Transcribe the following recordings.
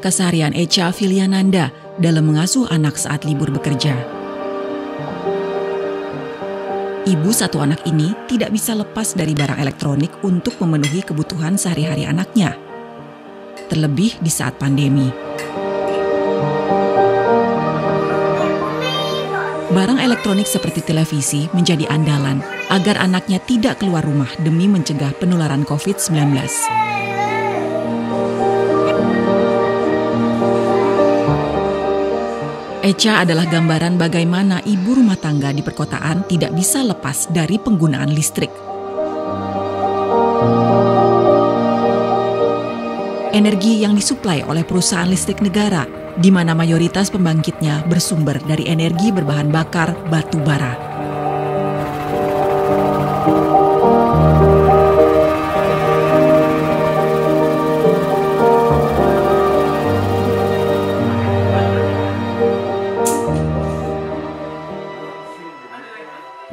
keseharian Echa Filiananda dalam mengasuh anak saat libur bekerja. Ibu satu anak ini tidak bisa lepas dari barang elektronik untuk memenuhi kebutuhan sehari-hari anaknya, terlebih di saat pandemi. Barang elektronik seperti televisi menjadi andalan agar anaknya tidak keluar rumah demi mencegah penularan COVID-19. Echa adalah gambaran bagaimana ibu rumah tangga di perkotaan tidak bisa lepas dari penggunaan listrik. Energi yang disuplai oleh perusahaan listrik negara, di mana mayoritas pembangkitnya bersumber dari energi berbahan bakar batu bara.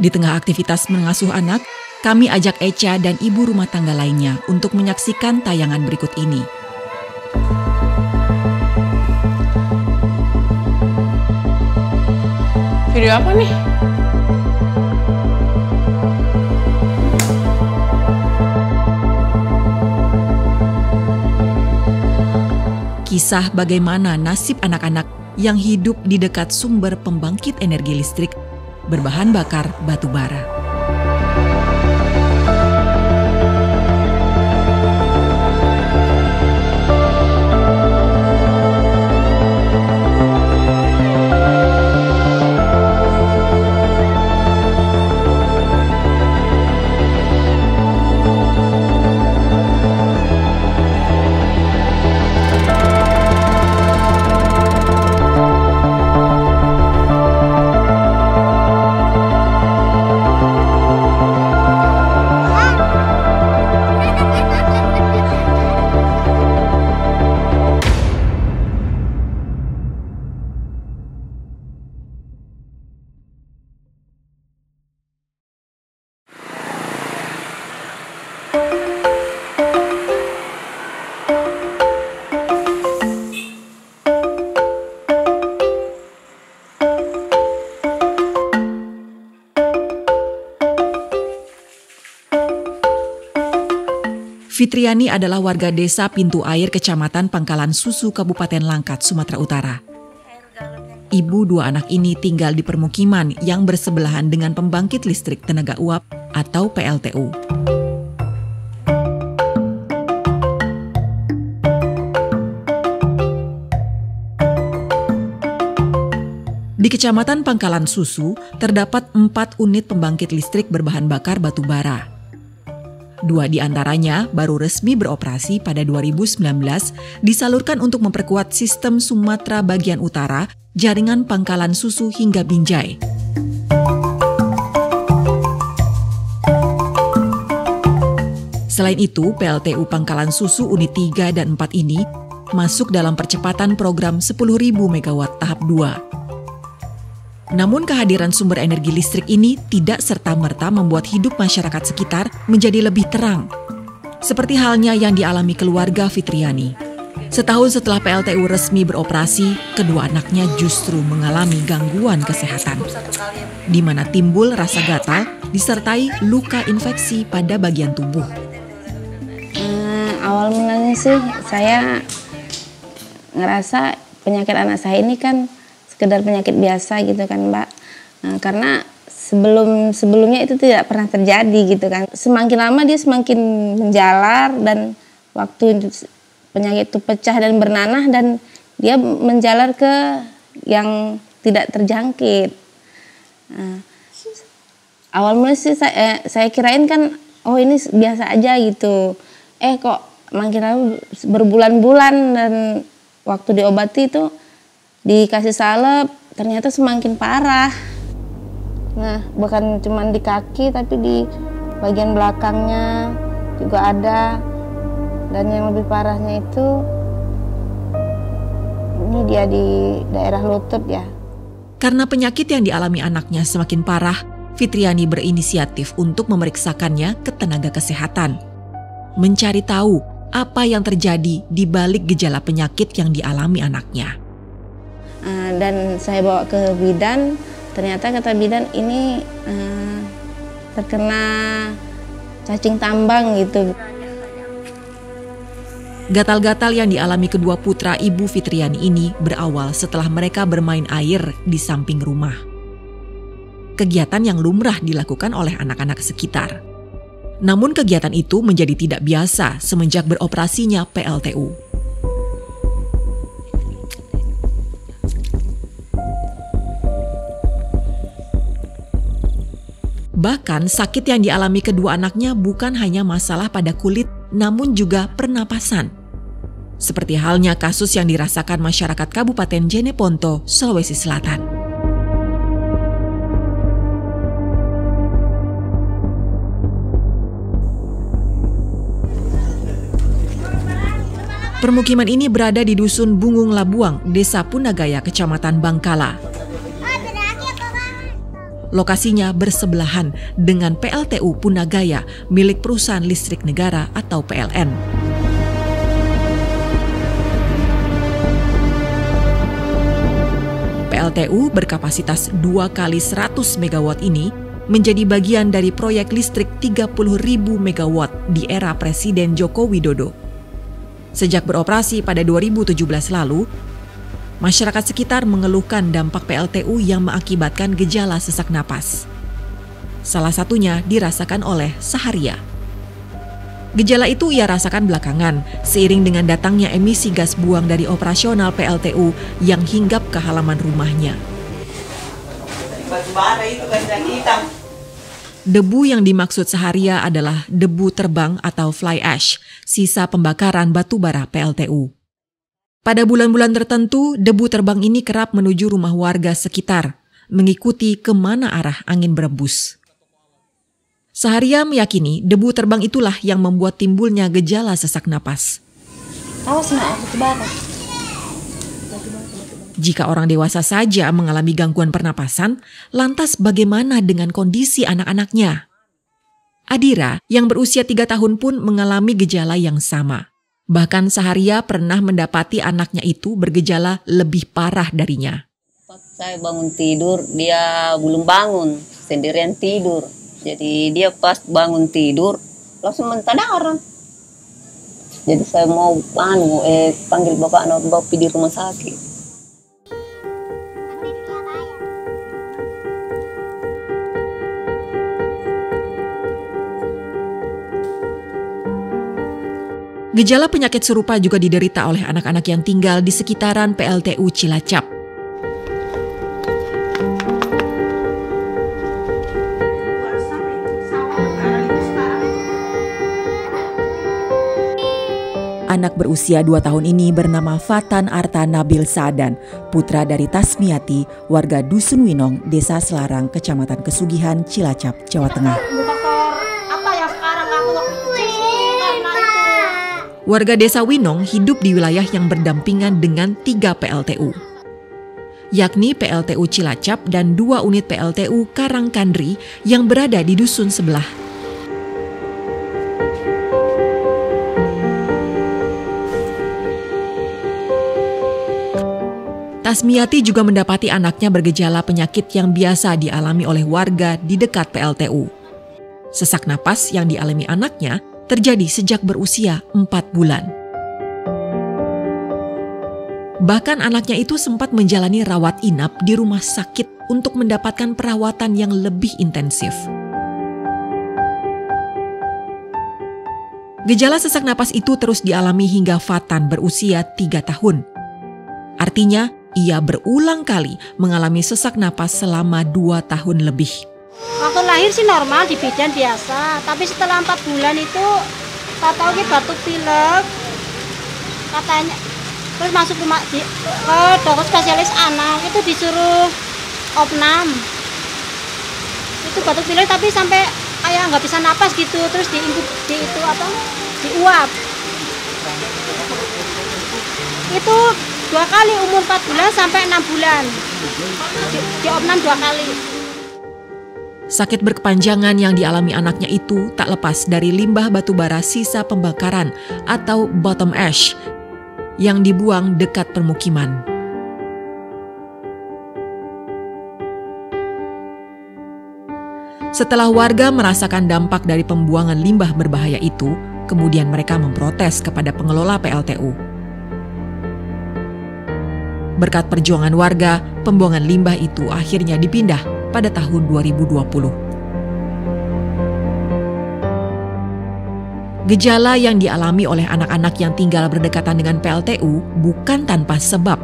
Di tengah aktivitas mengasuh anak, kami ajak Echa dan ibu rumah tangga lainnya untuk menyaksikan tayangan berikut ini. Video apa nih? Kisah bagaimana nasib anak-anak yang hidup di dekat sumber pembangkit energi listrik berbahan bakar batu bara. Fitriani adalah warga desa Pintu Air, Kecamatan Pangkalan Susu, Kabupaten Langkat, Sumatera Utara. Ibu dua anak ini tinggal di permukiman yang bersebelahan dengan pembangkit listrik tenaga uap atau PLTU. Di Kecamatan Pangkalan Susu terdapat 4 unit pembangkit listrik berbahan bakar batu bara. 2 di antaranya baru resmi beroperasi pada 2019, disalurkan untuk memperkuat sistem Sumatera bagian utara, jaringan Pangkalan Susu hingga Binjai. Selain itu, PLTU Pangkalan Susu unit 3 dan 4 ini masuk dalam percepatan program 10.000 MW tahap 2. Namun kehadiran sumber energi listrik ini tidak serta-merta membuat hidup masyarakat sekitar menjadi lebih terang. Seperti halnya yang dialami keluarga Fitriani. Setahun setelah PLTU resmi beroperasi, kedua anaknya justru mengalami gangguan kesehatan, di mana timbul rasa gatal disertai luka infeksi pada bagian tubuh. Awal mulanya sih saya ngerasa penyakit anak saya ini kan sekedar penyakit biasa gitu kan Mbak. Karena sebelumnya itu tidak pernah terjadi gitu kan. Semakin lama dia semakin menjalar dan waktu penyakit itu pecah dan bernanah dan dia menjalar ke yang tidak terjangkit. Awal mulai sih saya kirain kan oh ini biasa aja gitu. Kok makin lalu berbulan-bulan dan waktu diobati itu dikasih salep, ternyata semakin parah. Nah, bukan cuma di kaki, tapi di bagian belakangnya juga ada. Dan yang lebih parahnya itu, ini dia di daerah lutut ya. Karena penyakit yang dialami anaknya semakin parah, Fitriani berinisiatif untuk memeriksakannya ke tenaga kesehatan. Mencari tahu apa yang terjadi di balik gejala penyakit yang dialami anaknya. Dan saya bawa ke bidan, ternyata kata bidan ini terkena cacing tambang gitu. Gatal-gatal yang dialami kedua putra Ibu Fitriani ini berawal setelah mereka bermain air di samping rumah. Kegiatan yang lumrah dilakukan oleh anak-anak sekitar. Namun kegiatan itu menjadi tidak biasa semenjak beroperasinya PLTU. Bahkan sakit yang dialami kedua anaknya bukan hanya masalah pada kulit, namun juga pernapasan. Seperti halnya kasus yang dirasakan masyarakat Kabupaten Jeneponto, Sulawesi Selatan. Permukiman ini berada di Dusun Bungung Labuang, Desa Punagaya, Kecamatan Bangkala. Lokasinya bersebelahan dengan PLTU Punagaya milik Perusahaan Listrik Negara atau PLN. PLTU berkapasitas 2 kali 100 MW ini menjadi bagian dari proyek listrik 30.000 MW di era Presiden Joko Widodo. Sejak beroperasi pada 2017 lalu, masyarakat sekitar mengeluhkan dampak PLTU yang mengakibatkan gejala sesak napas. Salah satunya dirasakan oleh Saharia. Gejala itu ia rasakan belakangan seiring dengan datangnya emisi gas buang dari operasional PLTU yang hinggap ke halaman rumahnya. Debu yang dimaksud Saharia adalah debu terbang atau fly ash, sisa pembakaran batu bara PLTU. Pada bulan-bulan tertentu, debu terbang ini kerap menuju rumah warga sekitar, mengikuti kemana arah angin berembus. Saharia meyakini debu terbang itulah yang membuat timbulnya gejala sesak napas. Jika orang dewasa saja mengalami gangguan pernapasan, lantas bagaimana dengan kondisi anak-anaknya? Adira yang berusia 3 tahun pun mengalami gejala yang sama. Bahkan Saharia pernah mendapati anaknya itu bergejala lebih parah darinya. Pas saya bangun tidur, dia belum bangun, sendirian tidur. Jadi dia pas bangun tidur, langsung mentadar. Jadi saya mau panggil bapak di rumah sakit. Gejala penyakit serupa juga diderita oleh anak-anak yang tinggal di sekitaran PLTU Cilacap. Anak berusia 2 tahun ini bernama Fatan Arta Nabil Saadan, putra dari Tasmiati, warga Dusun Winong, Desa Selarang, Kecamatan Kesugihan, Cilacap, Jawa Tengah. Warga Desa Winong hidup di wilayah yang berdampingan dengan 3 PLTU, yakni PLTU Cilacap dan 2 unit PLTU Karangkandri yang berada di dusun sebelah. Tasmiati juga mendapati anaknya bergejala penyakit yang biasa dialami oleh warga di dekat PLTU. Sesak napas yang dialami anaknya terjadi sejak berusia 4 bulan. Bahkan anaknya itu sempat menjalani rawat inap di rumah sakit untuk mendapatkan perawatan yang lebih intensif. Gejala sesak napas itu terus dialami hingga Fatan berusia 3 tahun. Artinya, ia berulang kali mengalami sesak napas selama 2 tahun lebih. Waktu lahir sih normal di bidan biasa, tapi setelah 4 bulan itu tahu batuk pilek katanya, terus masuk ke dokter spesialis anak itu disuruh opnam. Itu batuk pilek tapi sampai kayak nggak bisa napas gitu, terus diuap. Itu 2 kali umur 4 bulan sampai 6 bulan. Di opnam 2 kali. Sakit berkepanjangan yang dialami anaknya itu tak lepas dari limbah batubara sisa pembakaran atau bottom ash yang dibuang dekat permukiman. Setelah warga merasakan dampak dari pembuangan limbah berbahaya itu, kemudian mereka memprotes kepada pengelola PLTU. Berkat perjuangan warga, pembuangan limbah itu akhirnya dipindah pada tahun 2020. Gejala yang dialami oleh anak-anak yang tinggal berdekatan dengan PLTU bukan tanpa sebab.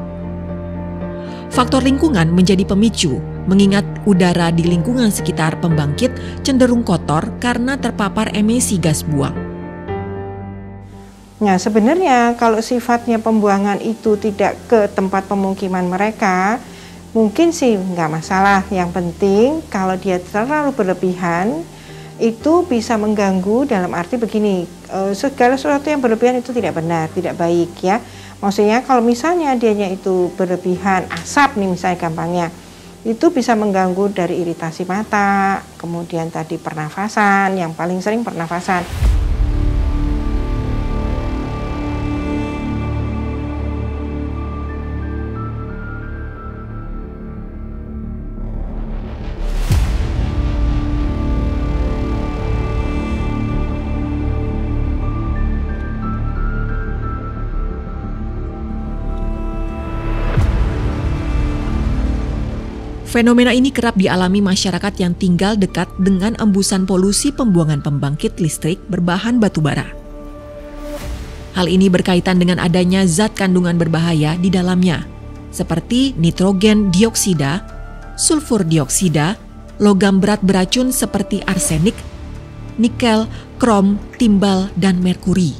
Faktor lingkungan menjadi pemicu, mengingat udara di lingkungan sekitar pembangkit cenderung kotor karena terpapar emisi gas buang. Nah, sebenarnya kalau sifatnya pembuangan itu tidak ke tempat pemukiman mereka, mungkin sih nggak masalah. Yang penting kalau dia terlalu berlebihan, itu bisa mengganggu dalam arti begini, segala sesuatu yang berlebihan itu tidak benar, tidak baik ya. Maksudnya kalau misalnya dianya itu berlebihan asap nih misalnya gampangnya, itu bisa mengganggu dari iritasi mata, kemudian tadi pernafasan, yang paling sering pernafasan. Fenomena ini kerap dialami masyarakat yang tinggal dekat dengan embusan polusi pembuangan pembangkit listrik berbahan batubara. Hal ini berkaitan dengan adanya zat kandungan berbahaya di dalamnya, seperti nitrogen dioksida, sulfur dioksida, logam berat beracun seperti arsenik, nikel, krom, timbal, dan merkuri.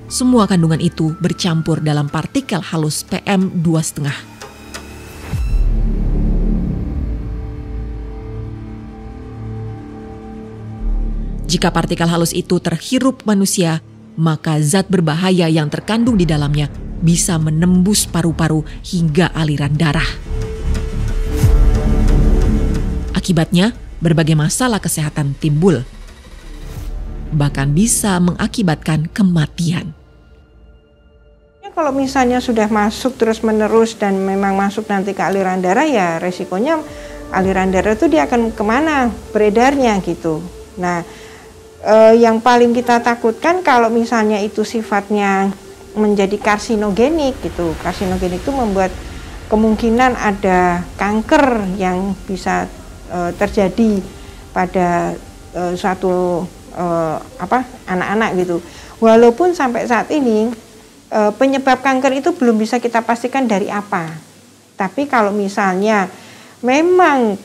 Semua kandungan itu bercampur dalam partikel halus PM2,5. Jika partikel halus itu terhirup manusia, maka zat berbahaya yang terkandung di dalamnya bisa menembus paru-paru hingga aliran darah. Akibatnya, berbagai masalah kesehatan timbul, bahkan bisa mengakibatkan kematian. Kalau misalnya sudah masuk terus-menerus dan memang masuk nanti ke aliran darah, ya resikonya aliran darah itu dia akan kemana beredarnya gitu. Nah, yang paling kita takutkan kalau misalnya itu sifatnya menjadi karsinogenik gitu. Karsinogenik itu membuat kemungkinan ada kanker yang bisa terjadi pada suatu anak-anak gitu. Walaupun sampai saat ini penyebab kanker itu belum bisa kita pastikan dari apa. Tapi kalau misalnya memang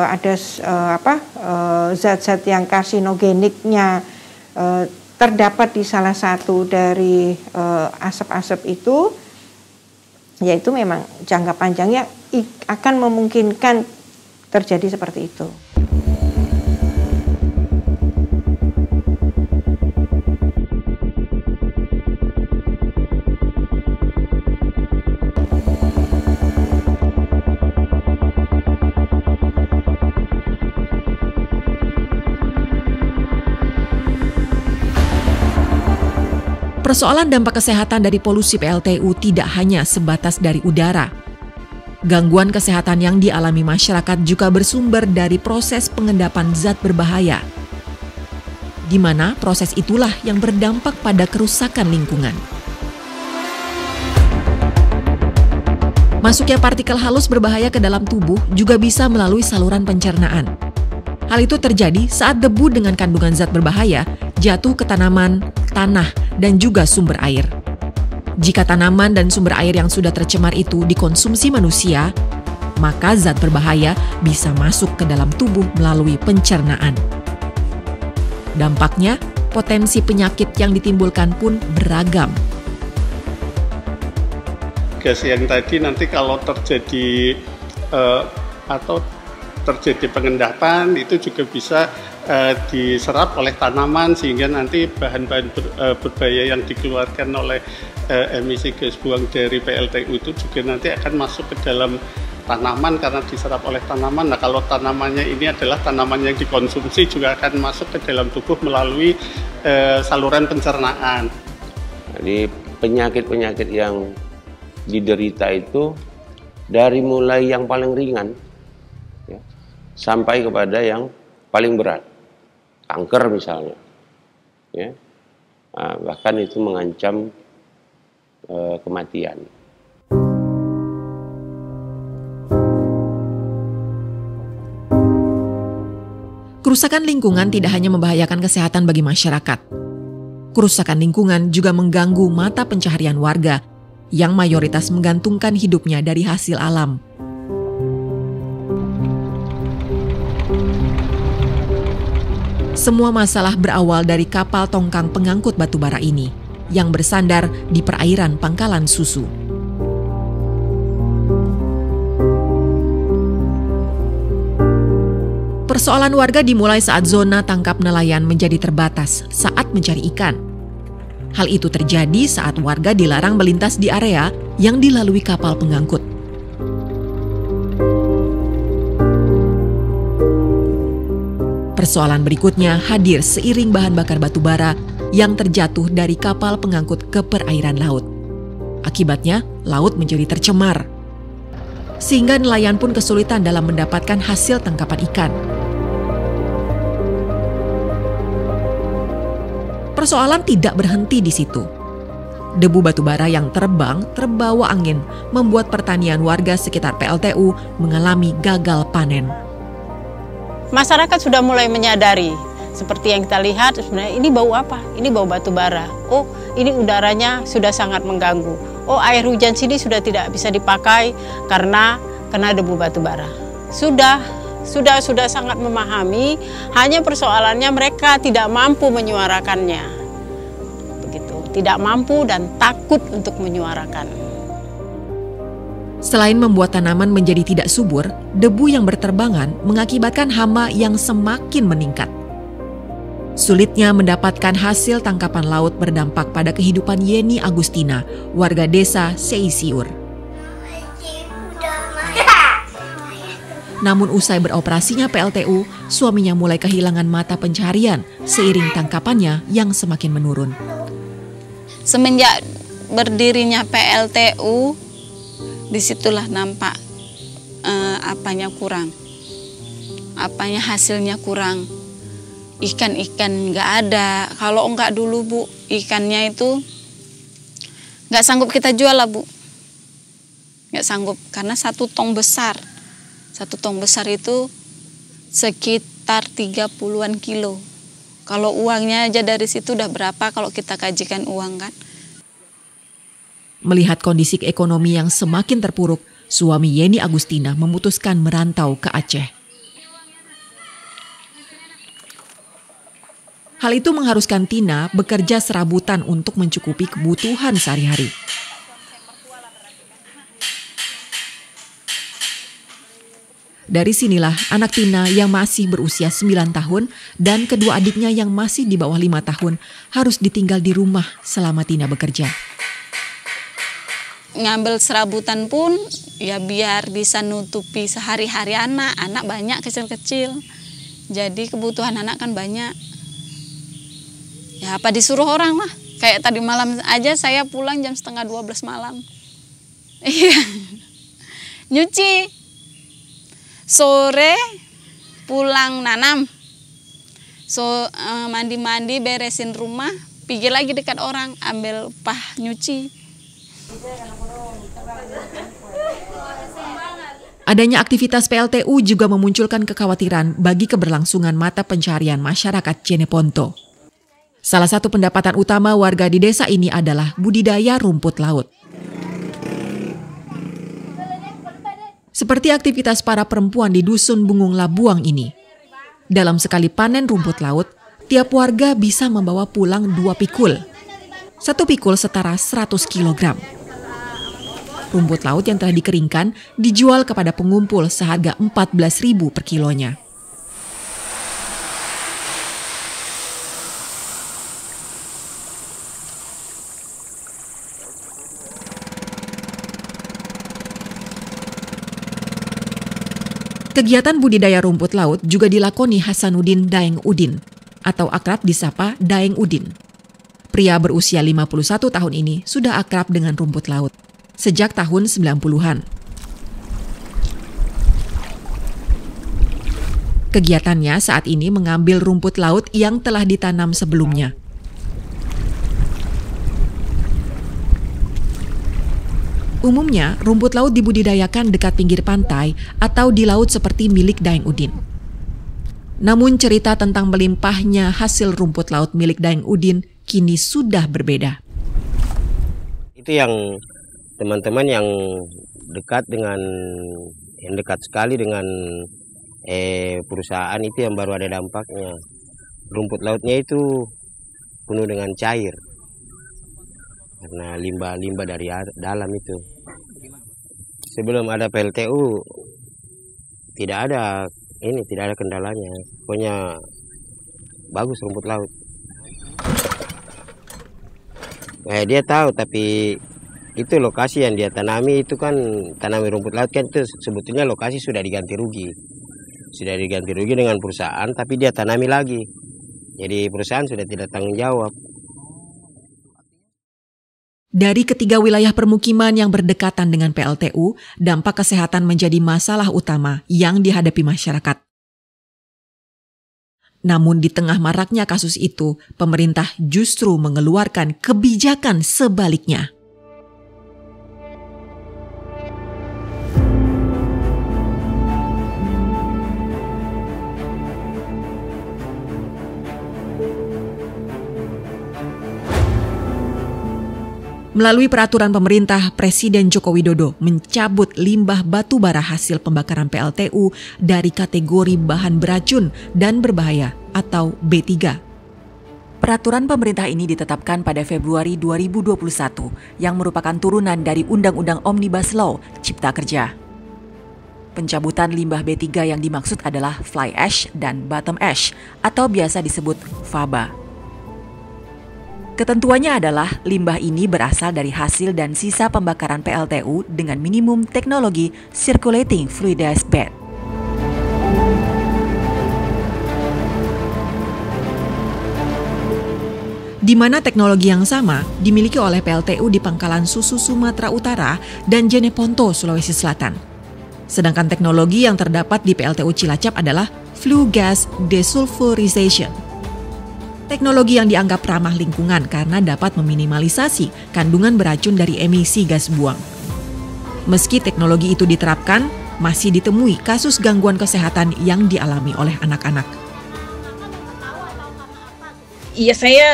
ada zat-zat yang karsinogeniknya terdapat di salah satu dari asap-asap itu, yaitu memang jangka panjangnya akan memungkinkan terjadi seperti itu. Persoalan dampak kesehatan dari polusi PLTU tidak hanya sebatas dari udara. Gangguan kesehatan yang dialami masyarakat juga bersumber dari proses pengendapan zat berbahaya, di mana proses itulah yang berdampak pada kerusakan lingkungan. Masuknya partikel halus berbahaya ke dalam tubuh juga bisa melalui saluran pencernaan. Hal itu terjadi saat debu dengan kandungan zat berbahaya jatuh ke tanaman, tanah, dan juga sumber air. Jika tanaman dan sumber air yang sudah tercemar itu dikonsumsi manusia, maka zat berbahaya bisa masuk ke dalam tubuh melalui pencernaan. Dampaknya, potensi penyakit yang ditimbulkan pun beragam. Gas yang tadi nanti kalau terjadi terjadi pengendapan itu juga bisa diserap oleh tanaman sehingga nanti bahan-bahan berbahaya yang dikeluarkan oleh emisi gas buang dari PLTU itu juga nanti akan masuk ke dalam tanaman karena diserap oleh tanaman. Nah, kalau tanamannya ini adalah tanaman yang dikonsumsi juga akan masuk ke dalam tubuh melalui saluran pencernaan. Jadi penyakit-penyakit yang diderita itu dari mulai yang paling ringan ya, sampai kepada yang paling berat, kanker misalnya, ya. Nah, bahkan itu mengancam kematian. Kerusakan lingkungan tidak hanya membahayakan kesehatan bagi masyarakat. Kerusakan lingkungan juga mengganggu mata pencaharian warga yang mayoritas menggantungkan hidupnya dari hasil alam. Semua masalah berawal dari kapal tongkang pengangkut batu bara ini yang bersandar di perairan Pangkalan Susu. Persoalan warga dimulai saat zona tangkap nelayan menjadi terbatas saat mencari ikan. Hal itu terjadi saat warga dilarang melintas di area yang dilalui kapal pengangkut. Persoalan berikutnya hadir seiring bahan bakar batu bara yang terjatuh dari kapal pengangkut ke perairan laut. Akibatnya, laut menjadi tercemar. Sehingga nelayan pun kesulitan dalam mendapatkan hasil tangkapan ikan. Persoalan tidak berhenti di situ. Debu batu bara yang terbang terbawa angin membuat pertanian warga sekitar PLTU mengalami gagal panen. Masyarakat sudah mulai menyadari, seperti yang kita lihat sebenarnya ini bau apa? Ini bau batu bara. Oh, ini udaranya sudah sangat mengganggu. Oh, air hujan sini sudah tidak bisa dipakai karena kena debu batu bara. Sudah sangat memahami, hanya persoalannya mereka tidak mampu menyuarakannya. Begitu, tidak mampu dan takut untuk menyuarakan. Selain membuat tanaman menjadi tidak subur, debu yang berterbangan mengakibatkan hama yang semakin meningkat. Sulitnya mendapatkan hasil tangkapan laut berdampak pada kehidupan Yeni Agustina, warga desa Seisiur. Namun usai beroperasinya PLTU, suaminya mulai kehilangan mata pencaharian seiring tangkapannya yang semakin menurun. Semenjak berdirinya PLTU, disitulah nampak apanya kurang, hasilnya kurang. Ikan-ikan nggak ada. Kalau enggak dulu Bu, ikannya itu nggak sanggup kita jual lah Bu. Nggak sanggup karena satu tong besar itu sekitar 30-an kilo. Kalau uangnya aja dari situ udah berapa kalau kita kajikan uang kan. Melihat kondisi ekonomi yang semakin terpuruk, suami Yeni Agustina memutuskan merantau ke Aceh. Hal itu mengharuskan Tina bekerja serabutan untuk mencukupi kebutuhan sehari-hari. Dari sinilah anak Tina yang masih berusia 9 tahun dan kedua adiknya yang masih di bawah 5 tahun harus ditinggal di rumah selama Tina bekerja. Ngambil serabutan pun ya biar bisa nutupi sehari-hari anak banyak kecil-kecil. Jadi kebutuhan anak kan banyak. Ya apa disuruh orang lah. Kayak tadi malam aja saya pulang jam 11:30 malam. Iya. Nyuci. Sore pulang nanam. Mandi-mandi beresin rumah, pergi lagi dekat orang ambil upah nyuci. Adanya aktivitas PLTU juga memunculkan kekhawatiran bagi keberlangsungan mata pencaharian masyarakat Jeneponto. Salah satu pendapatan utama warga di desa ini adalah budidaya rumput laut. Seperti aktivitas para perempuan di Dusun Bungung Labuang ini. Dalam sekali panen rumput laut, tiap warga bisa membawa pulang 2 pikul. 1 pikul setara 100 kg. Rumput laut yang telah dikeringkan dijual kepada pengumpul seharga 14.000 per kilonya. Kegiatan budidaya rumput laut juga dilakoni Hasanuddin Daeng Udin atau akrab disapa Daeng Udin. Pria berusia 51 tahun ini sudah akrab dengan rumput laut sejak tahun 90-an. Kegiatannya saat ini mengambil rumput laut yang telah ditanam sebelumnya. Umumnya, rumput laut dibudidayakan dekat pinggir pantai atau di laut seperti milik Daeng Udin. Namun cerita tentang melimpahnya hasil rumput laut milik Daeng Udin kini sudah berbeda. Itu yang teman-teman yang dekat sekali dengan perusahaan itu yang baru ada dampaknya. Rumput lautnya itu penuh dengan cair. Karena limbah-limbah dari dalam itu. Sebelum ada PLTU tidak ada kendalanya. Pokoknya bagus rumput laut. Dia tahu, tapi itu lokasi yang dia tanami itu kan tanami rumput laut kan itu sebetulnya lokasi sudah diganti rugi. Sudah diganti rugi dengan perusahaan, tapi dia tanami lagi. Jadi perusahaan sudah tidak tanggung jawab. Dari ketiga wilayah permukiman yang berdekatan dengan PLTU, dampak kesehatan menjadi masalah utama yang dihadapi masyarakat. Namun di tengah maraknya kasus itu, pemerintah justru mengeluarkan kebijakan sebaliknya. Melalui peraturan pemerintah, Presiden Joko Widodo mencabut limbah batu bara hasil pembakaran PLTU dari kategori bahan beracun dan berbahaya atau B3. Peraturan pemerintah ini ditetapkan pada Februari 2021 yang merupakan turunan dari Undang-Undang Omnibus Law Cipta Kerja. Pencabutan limbah B3 yang dimaksud adalah fly ash dan bottom ash atau biasa disebut FABA. Ketentuannya adalah limbah ini berasal dari hasil dan sisa pembakaran PLTU dengan minimum teknologi circulating fluidized bed. Di mana teknologi yang sama dimiliki oleh PLTU di Pangkalan Susu Sumatera Utara dan Jeneponto, Sulawesi Selatan. Sedangkan teknologi yang terdapat di PLTU Cilacap adalah flue gas desulfurization. Teknologi yang dianggap ramah lingkungan karena dapat meminimalisasi kandungan beracun dari emisi gas buang. Meski teknologi itu diterapkan, masih ditemui kasus gangguan kesehatan yang dialami oleh anak-anak. Iya, saya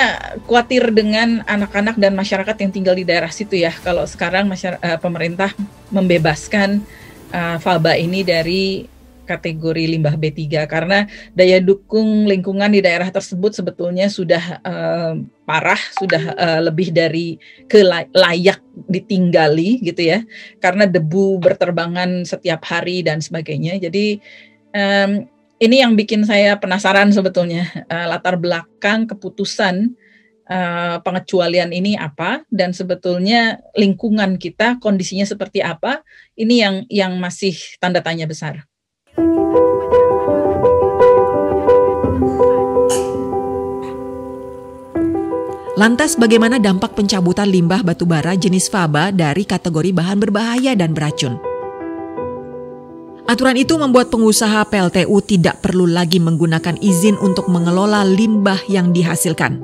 khawatir dengan anak-anak dan masyarakat yang tinggal di daerah situ ya. Kalau sekarang pemerintah membebaskan FABA ini dari kategori limbah B3 karena daya dukung lingkungan di daerah tersebut sebetulnya sudah parah, sudah lebih dari layak ditinggali gitu ya, karena debu berterbangan setiap hari dan sebagainya. Jadi ini yang bikin saya penasaran sebetulnya latar belakang keputusan pengecualian ini apa, dan sebetulnya lingkungan kita kondisinya seperti apa. Ini yang masih tanda tanya besar. Lantas bagaimana dampak pencabutan limbah batubara jenis FABA dari kategori bahan berbahaya dan beracun? Aturan itu membuat pengusaha PLTU tidak perlu lagi menggunakan izin untuk mengelola limbah yang dihasilkan,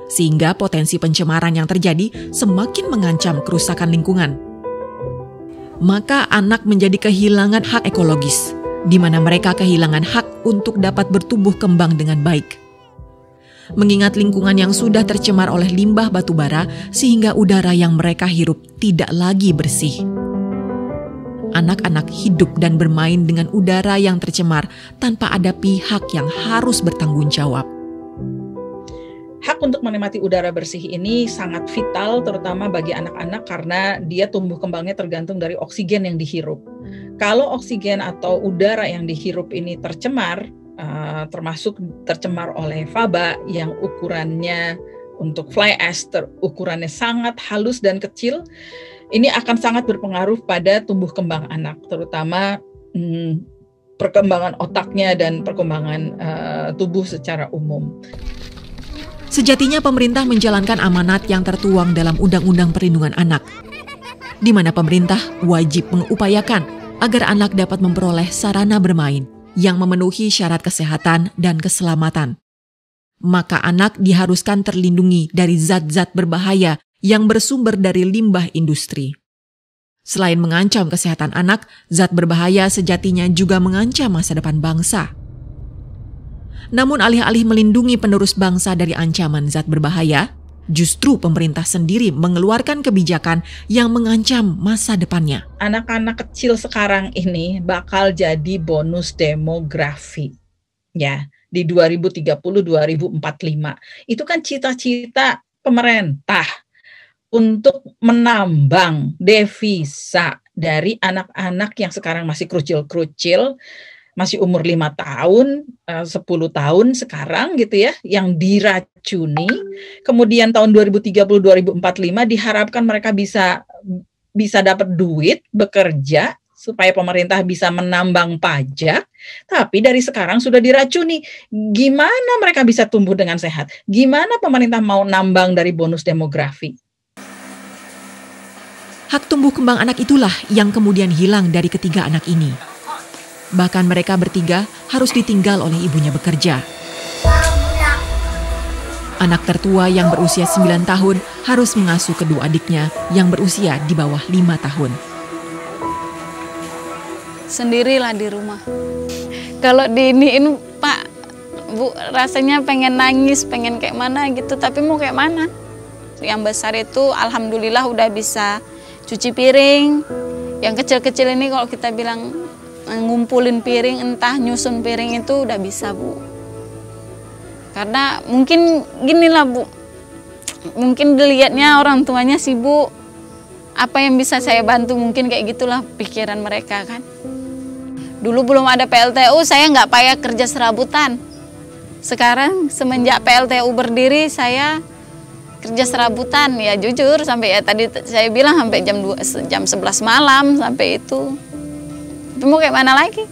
sehingga potensi pencemaran yang terjadi semakin mengancam kerusakan lingkungan. Maka anak menjadi kehilangan hak ekologis, di mana mereka kehilangan hak untuk dapat bertumbuh kembang dengan baik. Mengingat lingkungan yang sudah tercemar oleh limbah batubara sehingga udara yang mereka hirup tidak lagi bersih. Anak-anak hidup dan bermain dengan udara yang tercemar tanpa ada pihak yang harus bertanggung jawab. Hak untuk menikmati udara bersih ini sangat vital, terutama bagi anak-anak karena dia tumbuh kembangnya tergantung dari oksigen yang dihirup. Kalau oksigen atau udara yang dihirup ini tercemar, termasuk tercemar oleh FABA yang ukurannya untuk fly ash ukurannya sangat halus dan kecil, ini akan sangat berpengaruh pada tumbuh kembang anak, terutama perkembangan otaknya dan perkembangan tubuh secara umum. Sejatinya pemerintah menjalankan amanat yang tertuang dalam Undang-Undang Perlindungan Anak, di mana pemerintah wajib mengupayakan agar anak dapat memperoleh sarana bermain yang memenuhi syarat kesehatan dan keselamatan. Maka anak diharuskan terlindungi dari zat-zat berbahaya yang bersumber dari limbah industri. Selain mengancam kesehatan anak, zat berbahaya sejatinya juga mengancam masa depan bangsa. Namun alih-alih melindungi penerus bangsa dari ancaman zat berbahaya, justru pemerintah sendiri mengeluarkan kebijakan yang mengancam masa depannya. Anak-anak kecil sekarang ini bakal jadi bonus demografi. Ya, di 2030-2045. Itu kan cita-cita pemerintah untuk menambang devisa dari anak-anak yang sekarang masih krucil-krucil, masih umur 5 tahun, 10 tahun sekarang gitu ya, yang diracuni. Kemudian tahun 2030-2045 diharapkan mereka bisa dapat duit, bekerja, supaya pemerintah bisa menambang pajak, tapi dari sekarang sudah diracuni. Gimana mereka bisa tumbuh dengan sehat? Gimana pemerintah mau nambang dari bonus demografi? Hak tumbuh kembang anak itulah yang kemudian hilang dari ketiga anak ini. Bahkan mereka bertiga harus ditinggal oleh ibunya bekerja. Anak tertua yang berusia 9 tahun harus mengasuh kedua adiknya yang berusia di bawah 5 tahun. Sendirilah di rumah. Kalau diiniin Pak, Bu, rasanya pengen nangis, pengen kayak mana gitu, tapi mau kayak mana? Yang besar itu alhamdulillah udah bisa cuci piring. Yang kecil-kecil ini kalau kita bilang ngumpulin piring, entah nyusun piring itu udah bisa, Bu. Karena mungkin ginilah, Bu, mungkin dilihatnya orang tuanya sibuk, apa yang bisa saya bantu, mungkin kayak gitulah pikiran mereka kan. Dulu belum ada PLTU, saya nggak payah kerja serabutan. Sekarang semenjak PLTU berdiri, saya kerja serabutan, ya jujur sampai ya tadi saya bilang sampai jam 11 malam sampai itu. Tapi mau kayak mana lagi?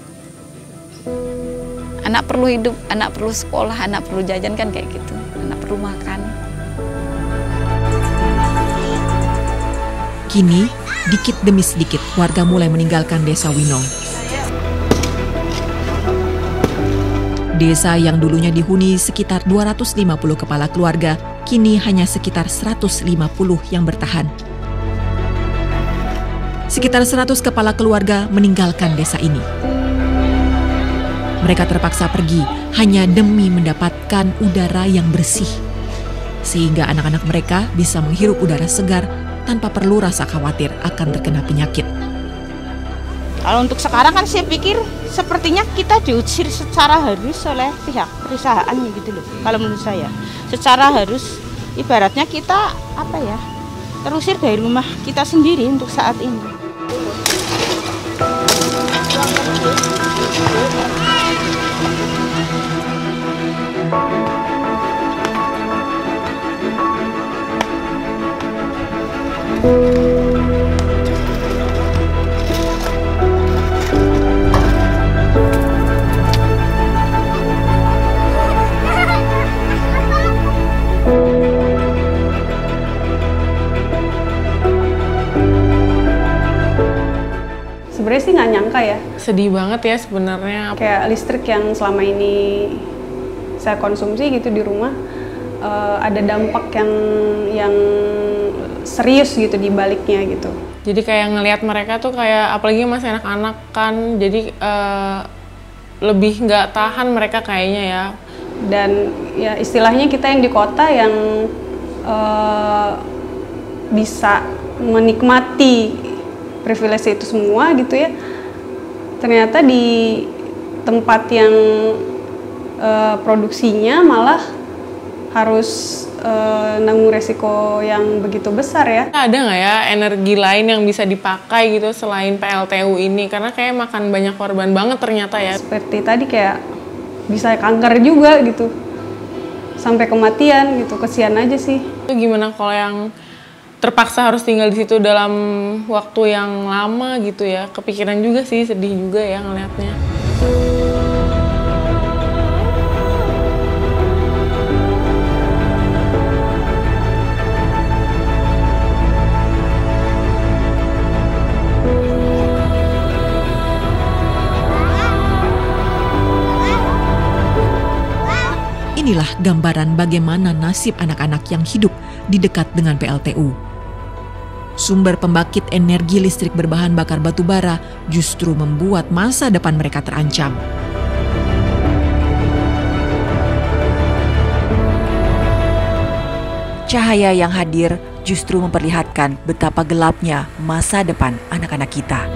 Anak perlu hidup, anak perlu sekolah, anak perlu jajan kan kayak gitu. Anak perlu makan. Kini, dikit demi sedikit warga mulai meninggalkan Desa Winong. Desa yang dulunya dihuni sekitar 250 kepala keluarga, kini hanya sekitar 150 yang bertahan. Sekitar 100 kepala keluarga meninggalkan desa ini. Mereka terpaksa pergi hanya demi mendapatkan udara yang bersih, sehingga anak-anak mereka bisa menghirup udara segar tanpa perlu rasa khawatir akan terkena penyakit. Kalau untuk sekarang kan saya pikir sepertinya kita diusir secara harus oleh pihak perusahaan gitu loh. Kalau menurut saya, secara harus ibaratnya kita terusir dari rumah kita sendiri untuk saat ini. Sebenarnya sih nggak nyangka ya. Sedih banget ya sebenarnya. Kayak listrik yang selama ini saya konsumsi gitu di rumah, ada dampak yang serius gitu di baliknya gitu. Jadi kayak ngelihat mereka tuh kayak, apalagi masih anak-anak kan, jadi lebih nggak tahan mereka kayaknya ya. Dan ya istilahnya kita yang di kota yang bisa menikmati privilege itu semua gitu ya, ternyata di tempat yang produksinya malah harus nanggung resiko yang begitu besar ya. Ada nggak ya energi lain yang bisa dipakai gitu selain PLTU ini? Karena kayak makan banyak korban banget ternyata ya. Seperti tadi kayak bisa kanker juga gitu, sampai kematian gitu, kesian aja sih. Itu gimana kalau yang terpaksa harus tinggal di situ dalam waktu yang lama gitu ya? Kepikiran juga sih, sedih juga ya ngelihatnya. Inilah gambaran bagaimana nasib anak-anak yang hidup di dekat dengan PLTU. Sumber pembangkit energi listrik berbahan bakar batu bara justru membuat masa depan mereka terancam. Cahaya yang hadir justru memperlihatkan betapa gelapnya masa depan anak-anak kita.